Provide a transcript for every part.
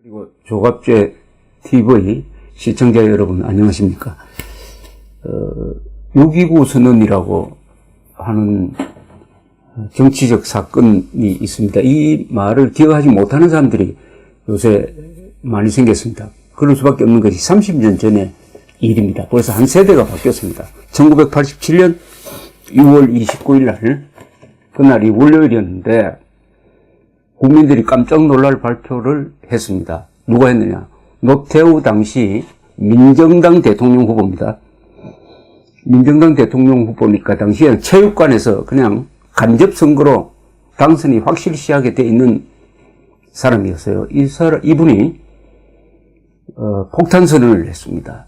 그리고 조갑제 TV 시청자 여러분 안녕하십니까? 6.29 선언이라고 하는 정치적 사건이 있습니다. 이 말을 기억하지 못하는 사람들이 요새 많이 생겼습니다. 그럴 수밖에 없는 것이 30년 전의 일입니다. 벌써 한 세대가 바뀌었습니다. 1987년 6월 29일 날, 그날이 월요일이었는데 국민들이 깜짝 놀랄 발표를 했습니다. 누가 했느냐? 노태우 당시 민정당 대통령 후보입니다. 민정당 대통령 후보니까 당시에 체육관에서 그냥 간접 선거로 당선이 확실시하게 돼 있는 사람이었어요. 이분이 폭탄 선언을 했습니다.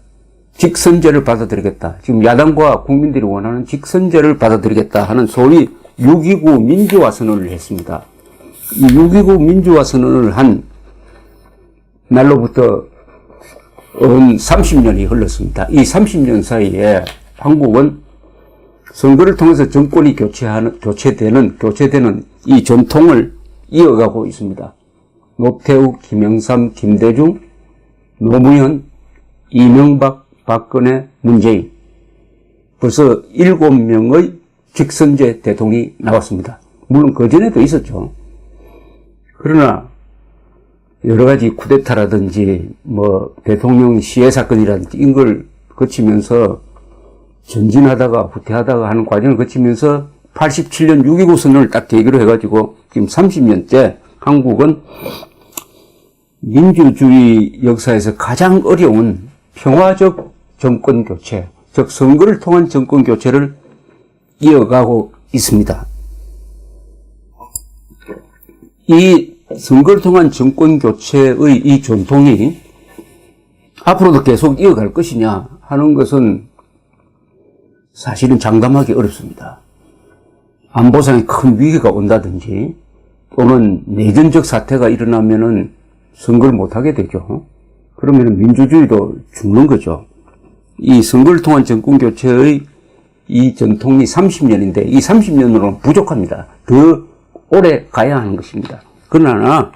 직선제를 받아들이겠다. 지금 야당과 국민들이 원하는 직선제를 받아들이겠다 하는 소위 6.29 민주화 선언을 했습니다. 이 6.29 민주화 선언을 한 날로부터 30년이 흘렀습니다. 이 30년 사이에 한국은 선거를 통해서 정권이 교체되는 이 전통을 이어가고 있습니다. 노태우, 김영삼, 김대중, 노무현, 이명박, 박근혜, 문재인. 벌써 7명의 직선제 대통령이 나왔습니다. 물론 그전에도 있었죠. 그러나 여러 가지 쿠데타라든지 대통령 시해 사건이라든지 이런 걸 거치면서 전진하다가 후퇴하다가 하는 과정을 거치면서 87년 6.29 선언을 딱 계기로 해가지고 지금 30년째 한국은 민주주의 역사에서 가장 어려운 평화적 정권 교체, 즉 선거를 통한 정권 교체를 이어가고 있습니다. 이 선거를 통한 정권 교체의 이 전통이 앞으로도 계속 이어갈 것이냐 하는 것은 사실은 장담하기 어렵습니다. 안보상의 큰 위기가 온다든지 또는 내전적 사태가 일어나면은 선거를 못하게 되죠. 그러면 민주주의도 죽는 거죠. 이 선거를 통한 정권 교체의 이 전통이 30년인데 이 30년으로는 부족합니다. 더 오래 가야 하는 것입니다. 그러나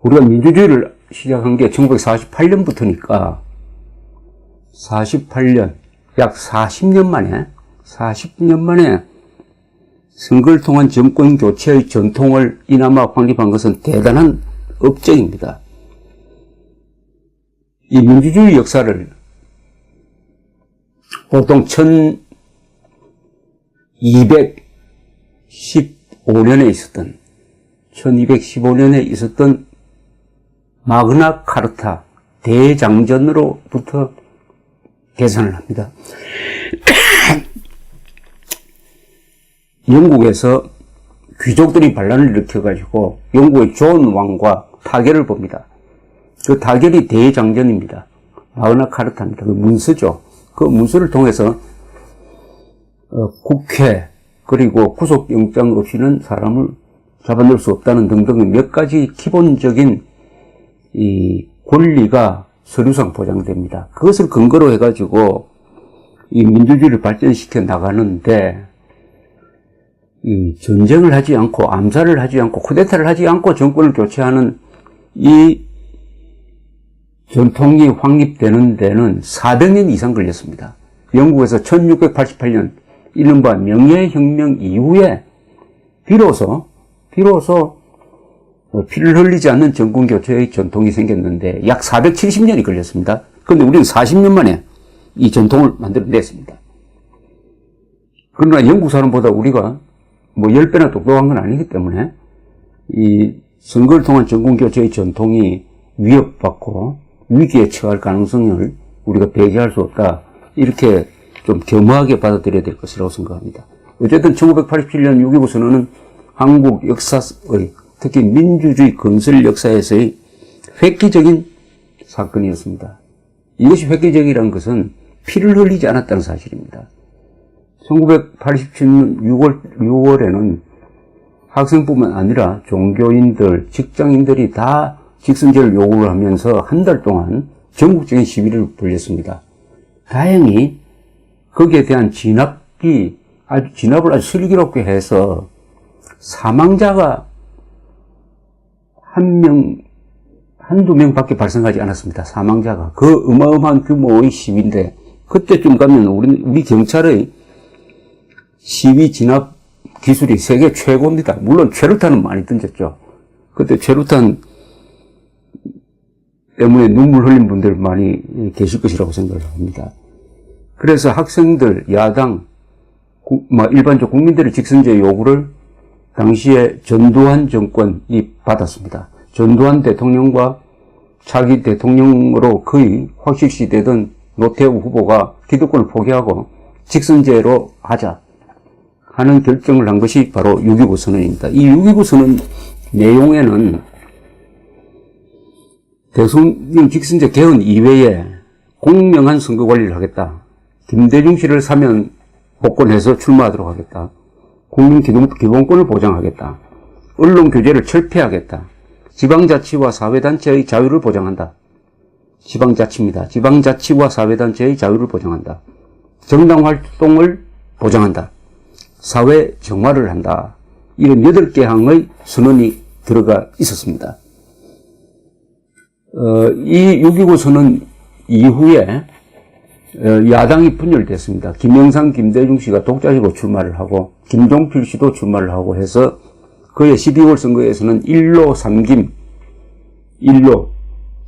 우리가 민주주의를 시작한 게 1948년부터니까 48년, 약 40년 만에 선거를 통한 정권 교체의 전통을 이나마 확립한 것은 대단한 업적입니다. 이 민주주의 역사를 보통 1215년에 있었던 마그나 카르타 대장전으로부터 계산을 합니다. 영국에서 귀족들이 반란을 일으켜가지고 영국의 존 왕과 타결을 봅니다. 그 타결이 대장전입니다. 마그나 카르타입니다. 그 문서죠. 그 문서를 통해서 국회 그리고 구속영장 없이는 사람을 잡아낼 수 없다는 등등의 몇 가지 기본적인 이 권리가 서류상 보장됩니다. 그것을 근거로 해가지고 이 민주주의를 발전시켜 나가는데 이 전쟁을 하지 않고 암살을 하지 않고 쿠데타를 하지 않고 정권을 교체하는 이 전통이 확립되는 데는 400년 이상 걸렸습니다. 영국에서 1688년 이른바 명예혁명 이후에 비로소 피를 흘리지 않는 정권 교체의 전통이 생겼는데 약 470년이 걸렸습니다. 그런데 우리는 40년 만에 이 전통을 만들어냈습니다. 그러나 영국 사람보다 우리가 10배나 똑똑한 건 아니기 때문에 이 선거를 통한 정권 교체의 전통이 위협받고 위기에 처할 가능성을 우리가 배제할 수 없다. 이렇게 좀 겸허하게 받아들여야 될 것이라고 생각합니다. 어쨌든 1987년 6.29 선언은 한국 역사의 특히 민주주의 건설 역사에서의 획기적인 사건이었습니다. 이것이 획기적이라는 것은 피를 흘리지 않았다는 사실입니다. 1987년 6월에는 학생뿐만 아니라 종교인들, 직장인들이 다 직선제를 요구를 하면서 한 달 동안 전국적인 시위를 벌였습니다. 다행히 거기에 대한 진압을 아주 슬기롭게 해서 사망자가 한 명 한두 명밖에 발생하지 않았습니다. 사망자가. 그 어마어마한 규모의 시위인데, 그때쯤 가면 우리 경찰의 시위 진압 기술이 세계 최고입니다. 물론 최루탄은 많이 던졌죠. 그때 최루탄 때문에 눈물 흘린 분들 많이 계실 것이라고 생각을 합니다. 그래서 학생들, 야당, 일반적 국민들의 직선제 요구를 당시에 전두환 정권이 받았습니다. 전두환 대통령과 차기 대통령으로 거의 확실시되던 노태우 후보가 기득권을 포기하고 직선제로 하자 하는 결정을 한 것이 바로 6.29 선언입니다. 이 6.29 선언 내용에는 대통령 직선제 개헌 이외에 공명한 선거 관리를 하겠다. 김대중 씨를 사면 복권해서 출마하도록 하겠다. 국민 기본권을 보장하겠다. 언론 규제를 철폐하겠다. 지방자치와 사회단체의 자유를 보장한다. 지방자치입니다. 지방자치와 사회단체의 자유를 보장한다. 정당 활동을 보장한다. 사회 정화를 한다. 이런 8개 항의 선언이 들어가 있었습니다. 이 6.29 선언 이후에 야당이 분열됐습니다. 김영삼, 김대중 씨가 독자적으로 출마를 하고 김종필 씨도 출마를 하고 해서 그해 12월 선거에서는 1로 3김, 1로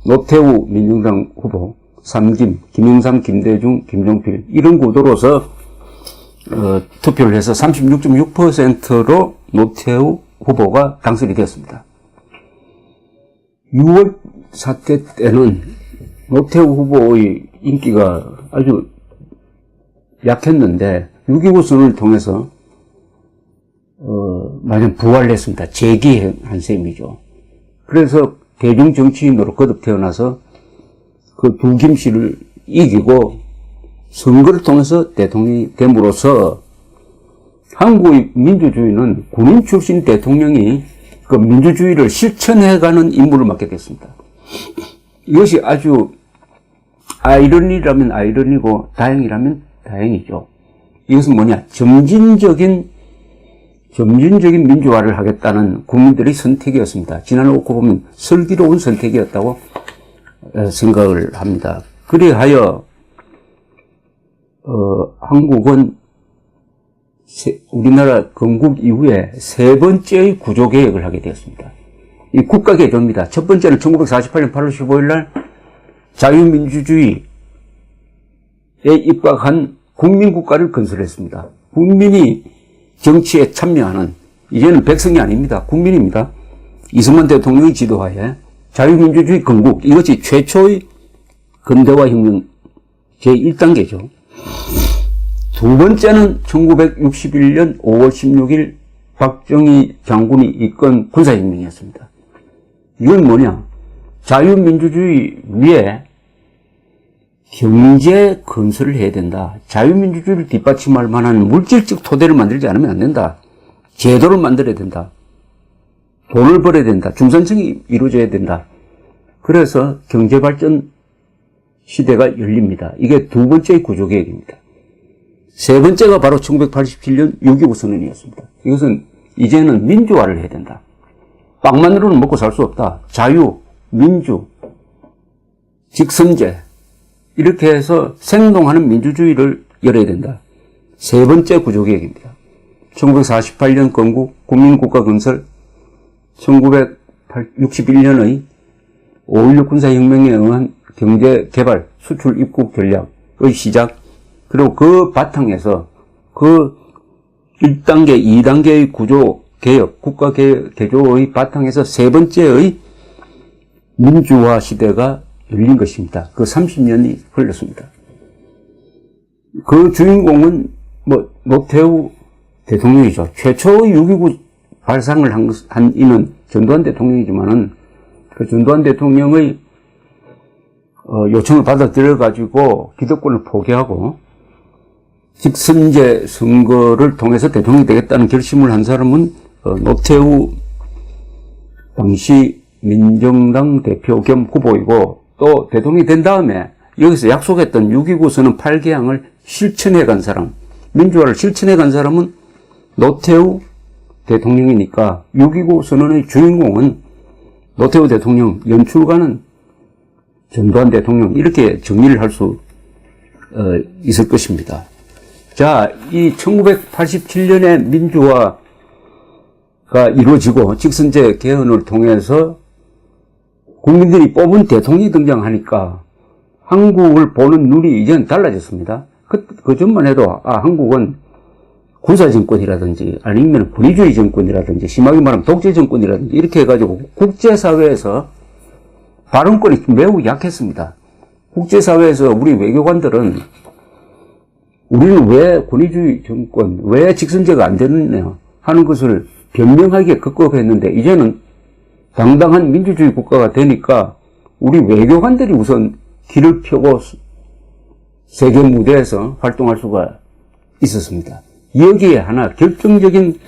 노태우 민정당 후보, 3김, 김영삼, 김대중, 김종필 이런 구도로서 투표를 해서 36.6%로 노태우 후보가 당선이 되었습니다. 6월 사태 때는 노태우 후보의 인기가 아주 약했는데 6.29 선언을 통해서 마냥 부활을 했습니다. 재기한 셈이죠. 그래서 대중 정치인으로 거듭 태어나서 그 두 김씨를 이기고 선거를 통해서 대통령이 됨으로써 한국의 민주주의는 군인 출신 대통령이 그 민주주의를 실천해가는 임무를 맡게 됐습니다. 이것이 아주 아이러니라면 아이러니고 다행이라면 다행이죠. 이것은 뭐냐? 점진적인 민주화를 하겠다는 국민들의 선택이었습니다. 지나놓고 보면 슬기로운 선택이었다고 생각을 합니다. 그리하여 한국은 우리나라 건국 이후에 세 번째의 구조개혁을 하게 되었습니다. 이 국가개조입니다. 첫 번째는 1948년 8월 15일 날 자유민주주의에 입각한 국민국가를 건설했습니다. 국민이 정치에 참여하는, 이제는 백성이 아닙니다. 국민입니다. 이승만 대통령의 지도하에 자유민주주의 건국, 이것이 최초의 근대화 혁명 제1단계죠. 두 번째는 1961년 5월 16일 박정희 장군이 이끈 군사혁명이었습니다. 이건 뭐냐? 자유민주주의 위에 경제 건설을 해야 된다. 자유민주주의를 뒷받침할 만한 물질적 토대를 만들지 않으면 안 된다. 제도를 만들어야 된다. 돈을 벌어야 된다. 중산층이 이루어져야 된다. 그래서 경제발전 시대가 열립니다. 이게 두 번째의 구조개혁입니다. 세 번째가 바로 1987년 6.29 선언이었습니다. 이것은 이제는 민주화를 해야 된다. 빵만으로는 먹고 살 수 없다. 자유, 민주, 직선제 이렇게 해서 생동하는 민주주의를 열어야 된다. 세 번째 구조개혁입니다. 1948년 건국, 국민국가 건설, 1961년의 5.16 군사혁명에 의한 경제개발, 수출, 입국 전략의 시작, 그리고 그 바탕에서 그 1단계, 2단계의 구조개혁, 국가개조의 바탕에서 세 번째의 민주화 시대가 열린 것입니다. 그 30년이 흘렀습니다. 그 주인공은 노태우 대통령이죠. 최초의 6.29 발상을 한 이는 전두환 대통령이지만은 그 전두환 대통령의 요청을 받아들여가지고 기득권을 포기하고 직선제 선거를 통해서 대통령이 되겠다는 결심을 한 사람은 노태우 당시 민정당 대표 겸 후보이고 또 대통령이 된 다음에 여기서 약속했던 6.29 선언 8개항을 실천해 간 사람, 민주화를 실천해 간 사람은 노태우 대통령이니까 6.29 선언의 주인공은 노태우 대통령, 연출가는 전두환 대통령, 이렇게 정리를 할 수 있을 것입니다. 자, 이 1987년에 민주화가 이루어지고 직선제 개헌을 통해서 국민들이 뽑은 대통령이 등장하니까 한국을 보는 눈이 이제는 달라졌습니다. 그 전만 해도 한국은 군사정권이라든지 아니면 군의주의 정권이라든지 심하게 말하면 독재정권이라든지 이렇게 해가지고 국제사회에서 발언권이 매우 약했습니다. 국제사회에서 우리 외교관들은 우리는 왜 군의주의 정권, 왜 직선제가 안 되느냐 하는 것을 변명하기에 급급했는데 이제는 당당한 민주주의 국가가 되니까 우리 외교관들이 우선 길을 펴고 세계 무대에서 활동할 수가 있었습니다. 여기에 하나 결정적인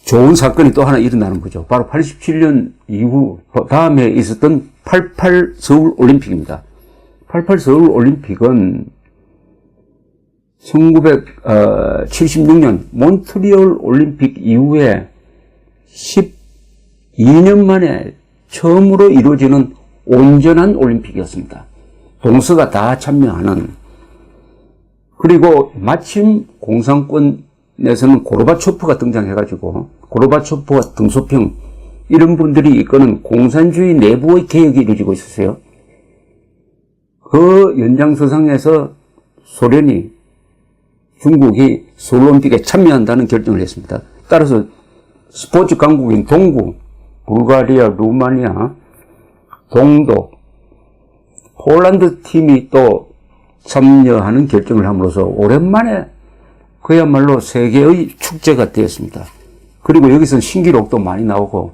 좋은 사건이 또 하나 일어나는 거죠. 바로 87년 이후 다음에 있었던 88 서울 올림픽입니다. 88 서울 올림픽은 1976년 몬트리올 올림픽 이후에 12년 만에 처음으로 이루어지는 온전한 올림픽이었습니다. 동서가 다 참여하는. 그리고 마침 공산권에서는 고르바초프가 등장해가지고 고르바초프와 등소평 이런 분들이 이끄는 공산주의 내부의 개혁이 이루어지고 있었어요. 그 연장서상에서 소련이 중국이 서울올림픽에 참여한다는 결정을 했습니다. 따라서 스포츠 강국인 동구, 불가리아, 루마니아, 동독, 폴란드 팀이 또 참여하는 결정을 함으로써 오랜만에 그야말로 세계의 축제가 되었습니다. 그리고 여기서 신기록도 많이 나오고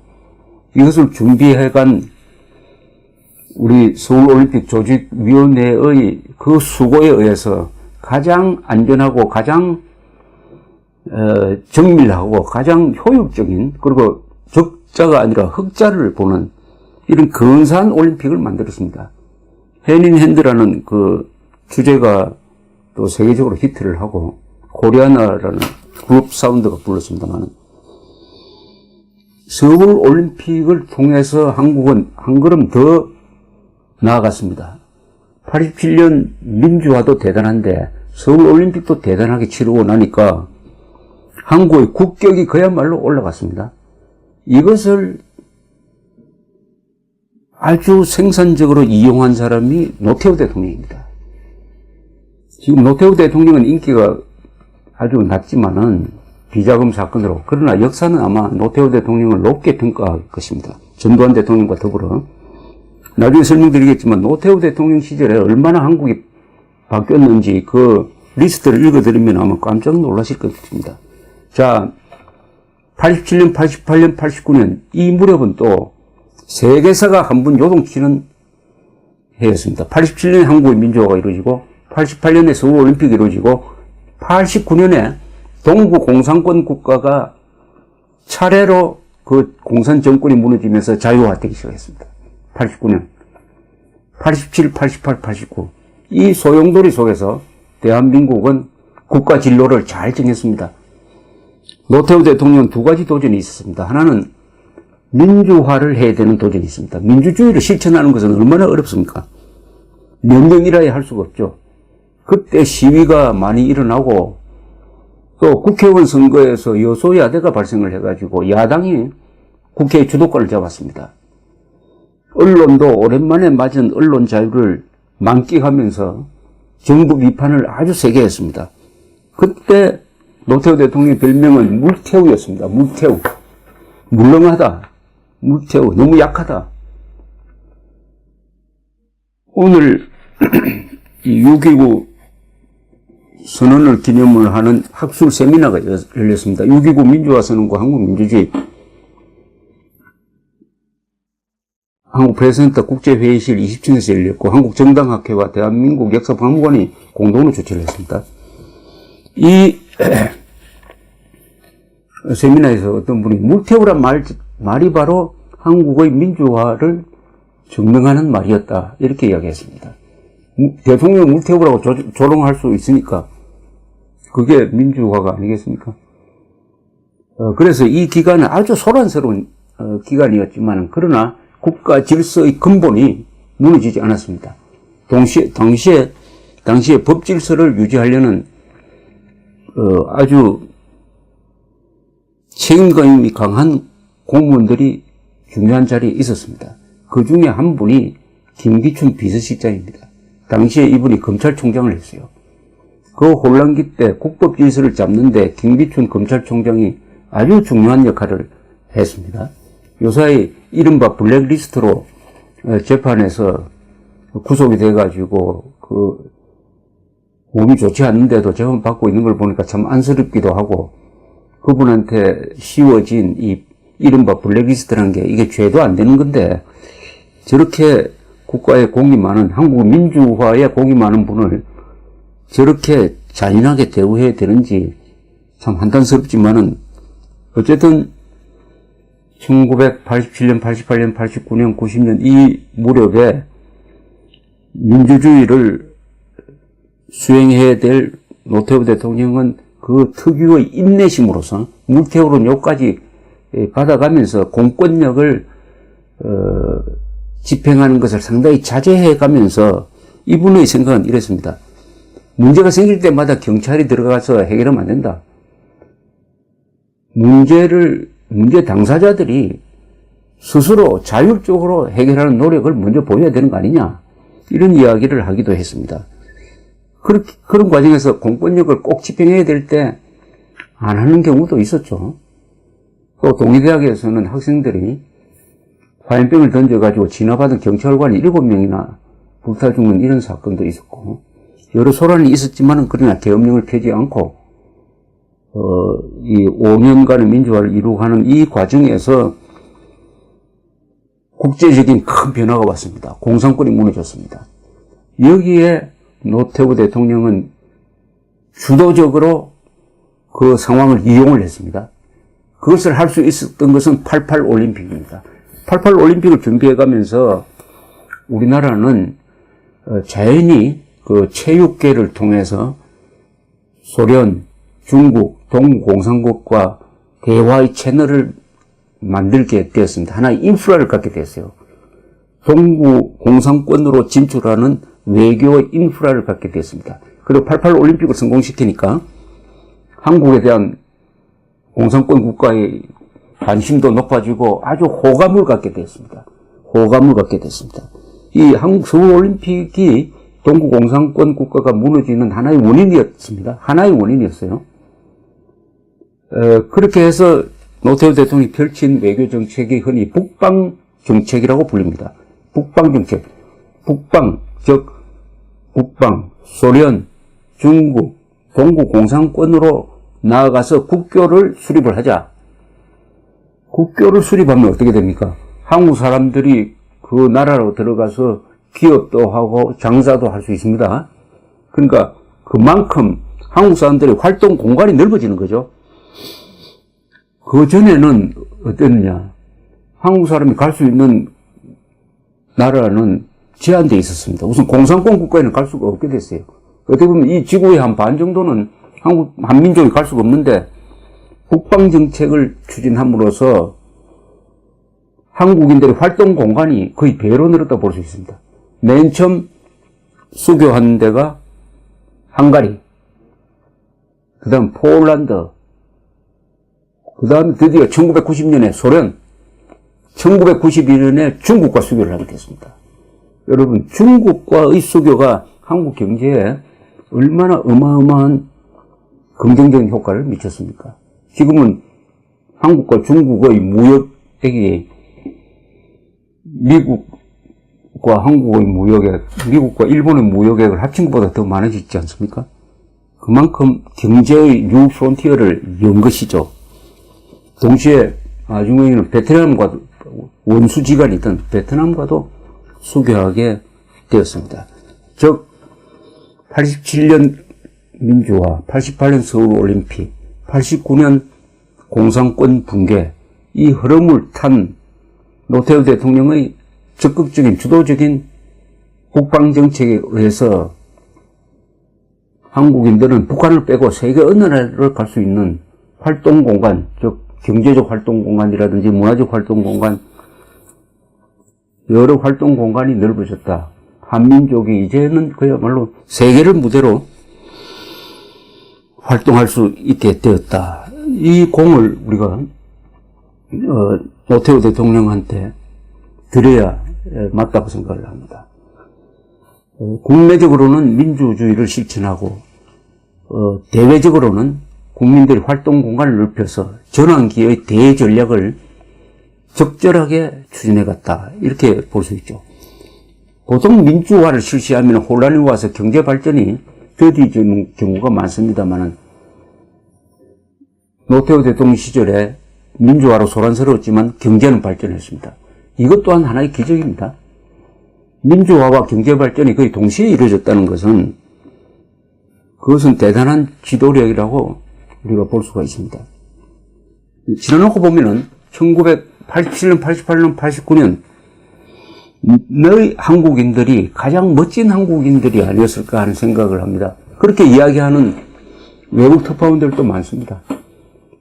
이것을 준비해간 우리 서울올림픽 조직위원회의 그 수고에 의해서 가장 안전하고 가장 정밀하고 가장 효율적인 그리고 적자가 아니라 흑자를 보는 이런 근사한 올림픽을 만들었습니다. 해닝핸드라는 그 주제가 또 세계적으로 히트를 하고 코리아나라는 그룹 사운드가 불렀습니다만 서울 올림픽을 통해서 한국은 한 걸음 더 나아갔습니다. 87년 민주화도 대단한데 서울 올림픽도 대단하게 치르고 나니까 한국의 국격이 그야말로 올라갔습니다. 이것을 아주 생산적으로 이용한 사람이 노태우 대통령입니다. 지금 노태우 대통령은 인기가 아주 낮지만은 비자금 사건으로, 그러나 역사는 아마 노태우 대통령을 높게 평가할 것입니다. 전두환 대통령과 더불어. 나중에 설명드리겠지만 노태우 대통령 시절에 얼마나 한국이 바뀌었는지 그 리스트를 읽어드리면 아마 깜짝 놀라실 것 같습니다. 자, 87년, 88년, 89년 이 무렵은 또 세계사가 한 번 요동치는 해였습니다. 87년에 한국의 민주화가 이루어지고 88년에 서울올림픽이 이루어지고 89년에 동부 공산권 국가가 차례로 그 공산 정권이 무너지면서 자유화되기 시작했습니다. 89년, 87, 88, 89 이 소용돌이 속에서 대한민국은 국가 진로를 잘 정했습니다. 노태우 대통령은 두 가지 도전이 있었습니다. 하나는 민주화를 해야 되는 도전이 있습니다. 민주주의를 실천하는 것은 얼마나 어렵습니까? 몇 명이라야 할 수가 없죠. 그때 시위가 많이 일어나고 또 국회의원 선거에서 여소야대가 발생을 해가지고 야당이 국회의 주도권을 잡았습니다. 언론도 오랜만에 맞은 언론 자유를 만끽하면서 정부 비판을 아주 세게 했습니다. 그때 노태우 대통령의 별명은 물태우였습니다. 물태우. 물렁하다. 물태우. 너무 약하다. 오늘 이 6.29 선언을 기념을 하는 학술 세미나가 열렸습니다. 6.29 민주화 선언과 한국민주주의 한국프레스센터 국제회의실 20층에서 열렸고 한국정당학회와 대한민국 역사박물관이 공동으로 주최를 했습니다. 이 세미나에서 어떤 분이 물태우란 말이 바로 한국의 민주화를 증명하는 말이었다 이렇게 이야기했습니다. 대통령 물태우라고 조롱할 수 있으니까 그게 민주화가 아니겠습니까? 그래서 이 기간은 아주 소란스러운 기간이었지만 그러나 국가 질서의 근본이 무너지지 않았습니다. 당시에 법 질서를 유지하려는 아주 책임감이 강한 공무원들이 중요한 자리에 있었습니다. 그 중에 한 분이 김기춘 비서실장입니다. 당시에 이분이 검찰총장을 했어요. 그 혼란기 때 국법 질서를 잡는데 김기춘 검찰총장이 아주 중요한 역할을 했습니다. 요사이 이른바 블랙리스트로 재판에서 구속이 돼가지고 몸이 좋지 않는데도 재판 받고 있는 걸 보니까 참 안쓰럽기도 하고, 그분한테 씌워진 이 이른바 블랙리스트라는 게 이게 죄도 안 되는 건데 저렇게 국가에 공이 많은, 한국 민주화에 공이 많은 분을 저렇게 잔인하게 대우해야 되는지 참 한탄스럽지만은, 어쨌든 1987년, 88년, 89년, 90년 이 무렵에 민주주의를 수행해야 될 노태우 대통령은 그 특유의 인내심으로서 물태우로 욕까지 받아가면서 공권력을 집행하는 것을 상당히 자제해 가면서 이분의 생각은 이랬습니다. 문제가 생길 때마다 경찰이 들어가서 해결하면 안 된다. 문제 당사자들이 스스로 자율적으로 해결하는 노력을 먼저 보여야 되는 거 아니냐, 이런 이야기를 하기도 했습니다. 그런 과정에서 공권력을 꼭 집행해야 될 때 안 하는 경우도 있었죠. 또 동의대학에서는 학생들이 화염병을 던져가지고 진화받은 경찰관이 7명이나 불타 죽는 이런 사건도 있었고, 여러 소란이 있었지만은 그러나 계엄령을 펴지 않고 이 5년간의 민주화를 이루어가는 이 과정에서 국제적인 큰 변화가 왔습니다. 공산권이 무너졌습니다. 여기에 노태우 대통령은 주도적으로 그 상황을 이용을 했습니다. 그것을 할 수 있었던 것은 88 올림픽입니다. 88 올림픽을 준비해가면서 우리나라는 자연히 그 체육계를 통해서 소련, 중국, 동구공산국과 대화의 채널을 만들게 되었습니다. 하나의 인프라를 갖게 됐어요. 동구공산권으로 진출하는 외교의 인프라를 갖게 됐습니다. 그리고 88 올림픽을 성공시키니까 한국에 대한 공산권 국가의 관심도 높아지고 아주 호감을 갖게 됐습니다. 호감을 갖게 됐습니다. 이 한국 서울 올림픽이 동구 공산권 국가가 무너지는 하나의 원인이었습니다. 하나의 원인이었어요. 그렇게 해서 노태우 대통령이 펼친 외교 정책이 흔히 북방 정책이라고 불립니다. 북방 정책. 북방, 즉 북방, 소련, 중국, 동구 공산권으로 나아가서 국교를 수립을 하자. 국교를 수립하면 어떻게 됩니까? 한국 사람들이 그 나라로 들어가서 기업도 하고 장사도 할 수 있습니다. 그러니까 그만큼 한국 사람들의 활동 공간이 넓어지는 거죠. 그 전에는 어땠느냐? 한국 사람이 갈 수 있는 나라는 제한되어 있었습니다. 우선 공산권 국가에는 갈 수가 없게 됐어요. 어떻게 보면 이 지구의 한 반 정도는 한민족이 갈 수가 없는데, 북방정책을 추진함으로써 한국인들의 활동 공간이 거의 배로 늘었다고 볼 수 있습니다. 맨 처음 수교한 데가 헝가리, 그 다음 폴란드, 그 다음 드디어 1990년에 소련, 1991년에 중국과 수교를 하게 됐습니다. 여러분, 중국과의 수교가 한국 경제에 얼마나 어마어마한 긍정적인 효과를 미쳤습니까? 지금은 한국과 중국의 무역액이 미국과 한국의 무역액, 미국과 일본의 무역액을 합친 것보다 더 많아지지 않습니까? 그만큼 경제의 뉴 프론티어를 연 것이죠. 동시에 나중에는 베트남과 원수지간이던 베트남과도 수교하게 되었습니다. 즉 87년 민주화, 88년 서울올림픽, 89년 공산권 붕괴, 이 흐름을 탄 노태우 대통령의 적극적인 주도적인 국방정책에 의해서 한국인들은 북한을 빼고 세계 어느 나라를 갈 수 있는 활동 공간, 즉 경제적 활동 공간이라든지 문화적 활동 공간, 여러 활동 공간이 넓어졌다. 한민족이 이제는 그야말로 세계를 무대로 활동할 수 있게 되었다. 이 공을 우리가 노태우 대통령한테 드려야 맞다고 생각을 합니다. 국내적으로는 민주주의를 실천하고 대외적으로는 국민들이 활동 공간을 넓혀서 전환기의 대전략을 적절하게 추진해갔다. 이렇게 볼 수 있죠. 보통 민주화를 실시하면 혼란이 와서 경제 발전이 더디지는 경우가 많습니다만 노태우 대통령 시절에 민주화로 소란스러웠지만 경제는 발전했습니다. 이것 또한 하나의 기적입니다. 민주화와 경제 발전이 거의 동시에 이루어졌다는 것은 그것은 대단한 지도력이라고 우리가 볼 수가 있습니다. 지나놓고 보면은 1987년, 88년, 89년 너희 한국인들이 가장 멋진 한국인들이 아니었을까 하는 생각을 합니다. 그렇게 이야기하는 외국 특파원들도 많습니다.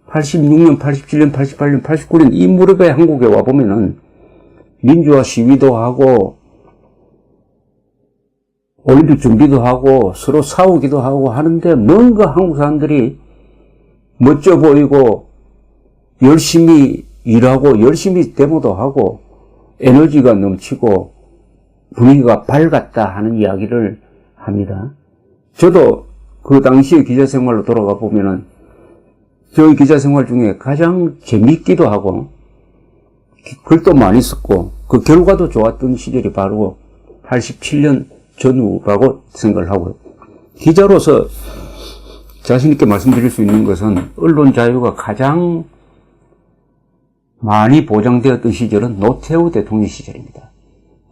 86년, 87년, 88년, 89년 이 무렵에 한국에 와보면은 민주화 시위도 하고 올림픽 준비도 하고 서로 싸우기도 하고 하는데 뭔가 한국 사람들이 멋져 보이고 열심히 일하고 열심히 데모도 하고 에너지가 넘치고 분위기가 밝았다 하는 이야기를 합니다. 저도 그 당시의 기자 생활로 돌아가 보면은 저희 기자 생활 중에 가장 재밌기도 하고 글도 많이 썼고 그 결과도 좋았던 시절이 바로 87년 전후라고 생각을 하고요. 기자로서 자신 있게 말씀드릴 수 있는 것은 언론 자유가 가장 많이 보장되었던 시절은 노태우 대통령 시절입니다.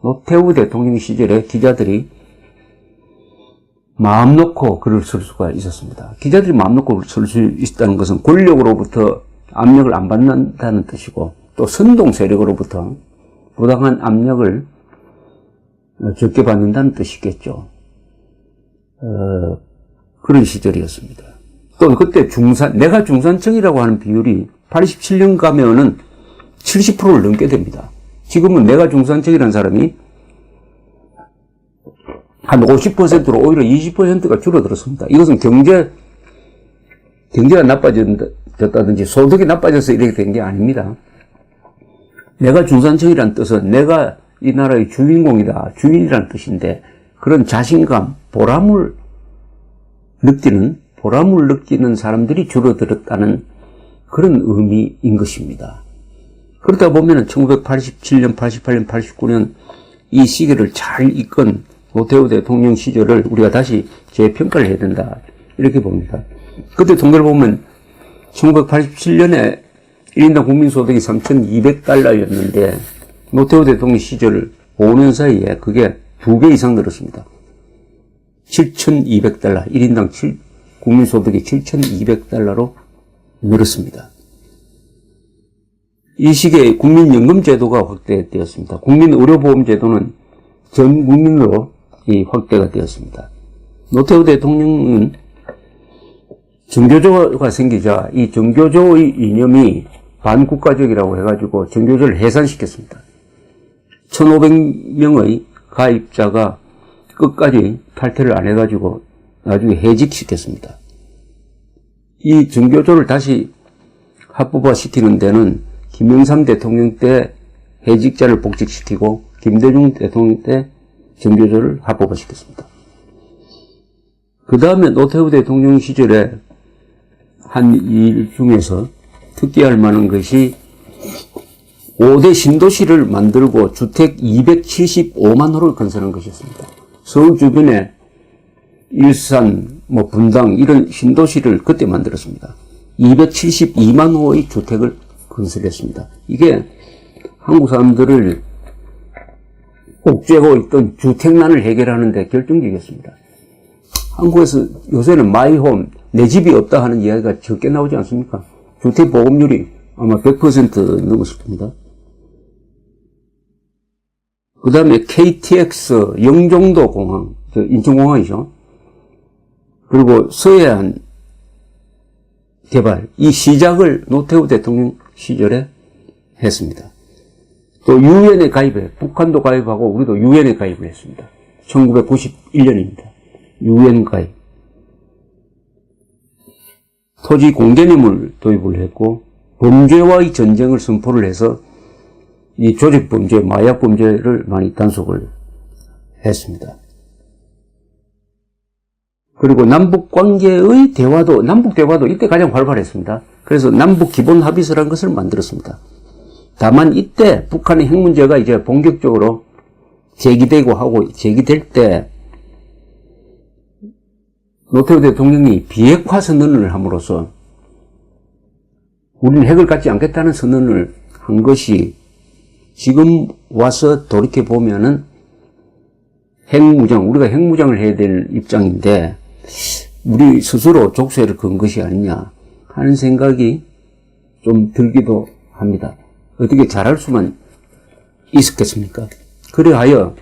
노태우 대통령 시절에 기자들이 마음 놓고 글을 쓸 수가 있었습니다. 기자들이 마음 놓고 쓸 수 있다는 것은 권력으로부터 압력을 안 받는다는 뜻이고 또 선동 세력으로부터 부당한 압력을 적게 받는다는 뜻이겠죠. 그런 시절이었습니다. 또 그때 내가 중산층이라고 하는 비율이 87년 가면은 70%를 넘게 됩니다. 지금은 내가 중산층이라는 사람이 한 50%로 오히려 20%가 줄어들었습니다. 이것은 경제가 나빠졌다든지 소득이 나빠져서 이렇게 된 게 아닙니다. 내가 중산층이라는 뜻은 내가 이 나라의 주인공이다, 주인이라는 뜻인데 그런 자신감, 보람을 느끼는 사람들이 줄어들었다는 그런 의미인 것입니다. 그러다 보면 1987년, 88년, 89년 이 시기를 잘 이끈 노태우 대통령 시절을 우리가 다시 재평가를 해야 된다. 이렇게 봅니다. 그때 통계를 보면 1987년에 1인당 국민소득이 3,200달러였는데 노태우 대통령 시절 5년 사이에 그게 2배 이상 늘었습니다. 7,200달러, 1인당 국민소득이 7,200달러로 늘었습니다. 이 시기에 국민연금제도가 확대되었습니다. 국민의료보험제도는 전 국민으로 확대가 되었습니다. 노태우 대통령은 정교조가 생기자 이 정교조의 이념이 반국가적이라고 해가지고 정교조를 해산시켰습니다. 1,500명의 가입자가 끝까지 탈퇴를 안 해가지고 나중에 해직시켰습니다. 이 정교조를 다시 합법화시키는 데는 김영삼 대통령 때 해직자를 복직시키고 김대중 대통령 때 정교조를 합법화시켰습니다. 그 다음에 노태우 대통령 시절에 한 일 중에서 특기할 만한 것이 5대 신도시를 만들고 주택 275만 호를 건설한 것이었습니다. 서울 주변에 일산, 분당 이런 신도시를 그때 만들었습니다. 272만 호의 주택을 건설했습니다. 이게 한국 사람들을 옥죄고 있던 주택난을 해결하는 데 결정적이었습니다. 한국에서 요새는 마이홈, 내 집이 없다 하는 이야기가 적게 나오지 않습니까? 주택 보급률이 아마 100% 넘었을 겁니다. 그 다음에 KTX, 영종도 공항, 인천공항이죠. 그리고 서해안 개발, 이 시작을 노태우 대통령 시절에 했습니다. 또 유엔에 가입해, 북한도 가입하고 우리도 유엔에 가입을 했습니다. 1991년입니다. 유엔 가입. 토지 공개념을 도입을 했고 범죄와의 전쟁을 선포를 해서 이 조직범죄, 마약범죄를 많이 단속을 했습니다. 그리고 남북관계의 대화도, 남북대화도 이때 가장 활발했습니다. 그래서 남북기본합의서라는 것을 만들었습니다. 다만 이때 북한의 핵 문제가 이제 본격적으로 제기되고 하고 제기될 때 노태우 대통령이 비핵화 선언을 함으로써 우리는 핵을 갖지 않겠다는 선언을 한 것이 지금 와서 돌이켜보면은 핵무장, 우리가 핵무장을 해야 될 입장인데 우리 스스로 족쇄를 건 것이 아니냐 하는 생각이 좀 들기도 합니다. 어떻게 잘할 수만 있었겠습니까? 그래하여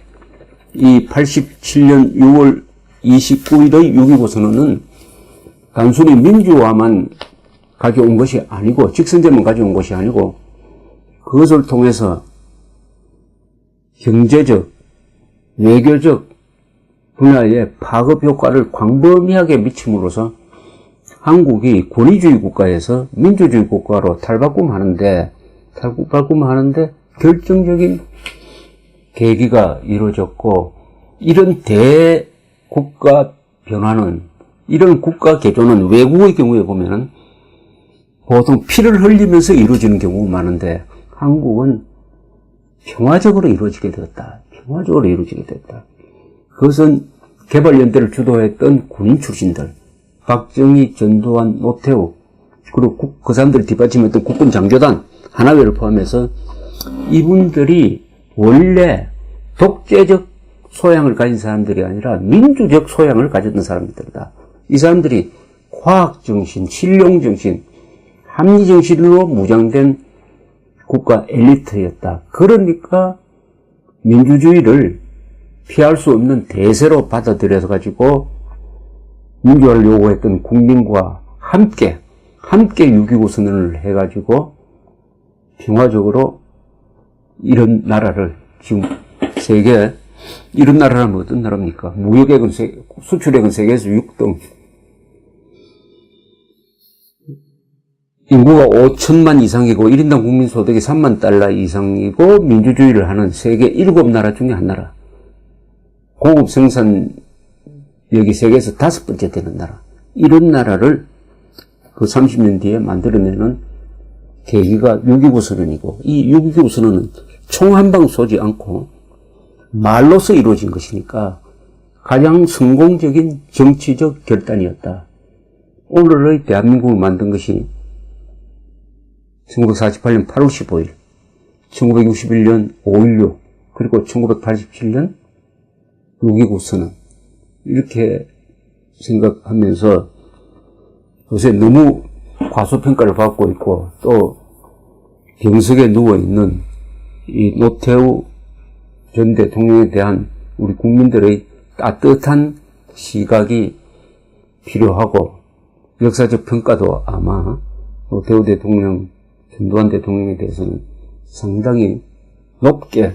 이 87년 6월 29일의 6.25 선언은 단순히 민주화만 가져온 것이 아니고 직선제만 가져온 것이 아니고 그것을 통해서 경제적, 외교적 분야의 파급 효과를 광범위하게 미침으로써 한국이 권위주의 국가에서 민주주의 국가로 탈바꿈하는데 결정적인 계기가 이루어졌고 이런 대국가 변화는 이런 국가 개조는 외국의 경우에 보면은 보통 피를 흘리면서 이루어지는 경우가 많은데 한국은 평화적으로 이루어지게 되었다. 평화적으로 이루어지게 됐다. 그것은 개발연대를 주도했던 군인 출신들, 박정희, 전두환, 노태우, 그리고 그 사람들을 뒷받침했던 국군 장교단, 하나회를 포함해서 이분들이 원래 독재적 소양을 가진 사람들이 아니라 민주적 소양을 가졌던 사람들이다. 이 사람들이 과학정신, 실용정신, 합리정신으로 무장된 국가 엘리트였다. 그러니까 민주주의를 피할 수 없는 대세로 받아들여서 가지고 민주화를 요구했던 국민과 함께 6.25 선언을 해가지고 평화적으로 이런 나라를 지금 세계 이런 나라라면 어떤 나라입니까? 무역액은 수출액은 세계에서 6등, 인구가 5천만 이상이고 1인당 국민소득이 3만 달러 이상이고 민주주의를 하는 세계 7나라 중에 한 나라, 공업 생산력이 세계에서 5번째 되는 나라, 이런 나라를 그 30년 뒤에 만들어내는 계기가 6.25 선언이고 이 6.25 선언은 총 한 방 쏘지 않고 말로서 이루어진 것이니까 가장 성공적인 정치적 결단이었다. 오늘의 대한민국을 만든 것이 1948년 8월 15일, 1961년 5.16, 그리고 1987년 6.29 선언. 이렇게 생각하면서 요새 너무 과소평가를 받고 있고 또 병석에 누워있는 이 노태우 전 대통령에 대한 우리 국민들의 따뜻한 시각이 필요하고 역사적 평가도 아마 노태우 대통령, 전두환 대통령에 대해서는 상당히 높게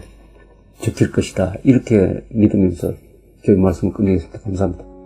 적힐 것이다. 이렇게 믿으면서 저희 말씀을 끝내겠습니다. 감사합니다.